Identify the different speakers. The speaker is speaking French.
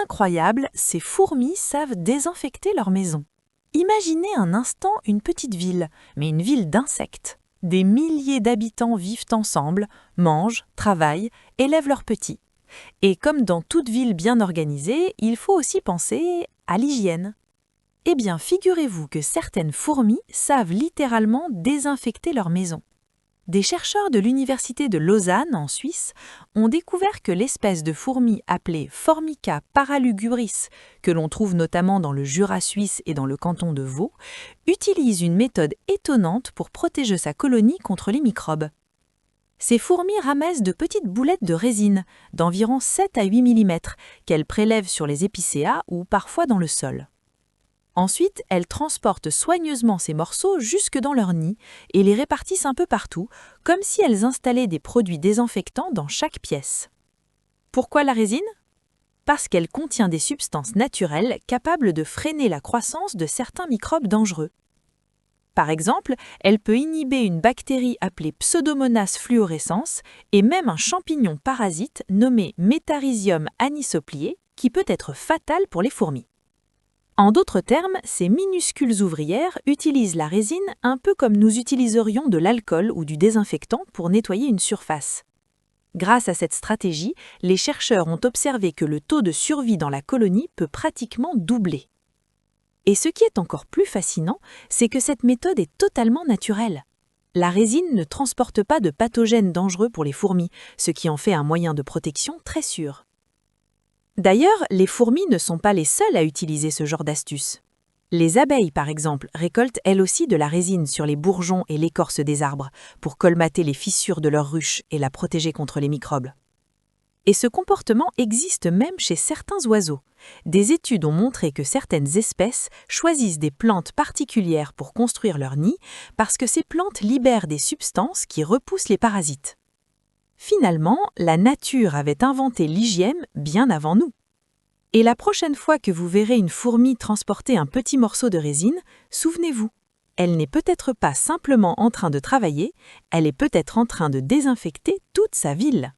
Speaker 1: incroyable, ces fourmis savent désinfecter leur maison. Imaginez un instant une petite ville, mais une ville d'insectes. Des milliers d'habitants vivent ensemble, mangent, travaillent, élèvent leurs petits. Et comme dans toute ville bien organisée, il faut aussi penser à l'hygiène. Eh bien, figurez-vous que certaines fourmis savent littéralement désinfecter leur maison. Des chercheurs de l'université de Lausanne, en Suisse, ont découvert que l'espèce de fourmi appelée Formica paralugubris, que l'on trouve notamment dans le Jura suisse et dans le canton de Vaud, utilise une méthode étonnante pour protéger sa colonie contre les microbes. Ces fourmis ramassent de petites boulettes de résine, d'environ 7 à 8 mm, qu'elles prélèvent sur les épicéas ou parfois dans le sol. Ensuite, elles transportent soigneusement ces morceaux jusque dans leur nid et les répartissent un peu partout, comme si elles installaient des produits désinfectants dans chaque pièce. Pourquoi la résine ? Parce qu'elle contient des substances naturelles capables de freiner la croissance de certains microbes dangereux. Par exemple, elle peut inhiber une bactérie appelée Pseudomonas fluorescens et même un champignon parasite nommé Metarhizium anisoplié qui peut être fatal pour les fourmis. En d'autres termes, ces minuscules ouvrières utilisent la résine un peu comme nous utiliserions de l'alcool ou du désinfectant pour nettoyer une surface. Grâce à cette stratégie, les chercheurs ont observé que le taux de survie dans la colonie peut pratiquement doubler. Et ce qui est encore plus fascinant, c'est que cette méthode est totalement naturelle. La résine ne transporte pas de pathogènes dangereux pour les fourmis, ce qui en fait un moyen de protection très sûr. D'ailleurs, les fourmis ne sont pas les seules à utiliser ce genre d'astuce. Les abeilles, par exemple, récoltent elles aussi de la résine sur les bourgeons et l'écorce des arbres pour colmater les fissures de leurs ruches et la protéger contre les microbes. Et ce comportement existe même chez certains oiseaux. Des études ont montré que certaines espèces choisissent des plantes particulières pour construire leur nid parce que ces plantes libèrent des substances qui repoussent les parasites. Finalement, la nature avait inventé l'hygiène bien avant nous. Et la prochaine fois que vous verrez une fourmi transporter un petit morceau de résine, souvenez-vous, elle n'est peut-être pas simplement en train de travailler, elle est peut-être en train de désinfecter toute sa ville.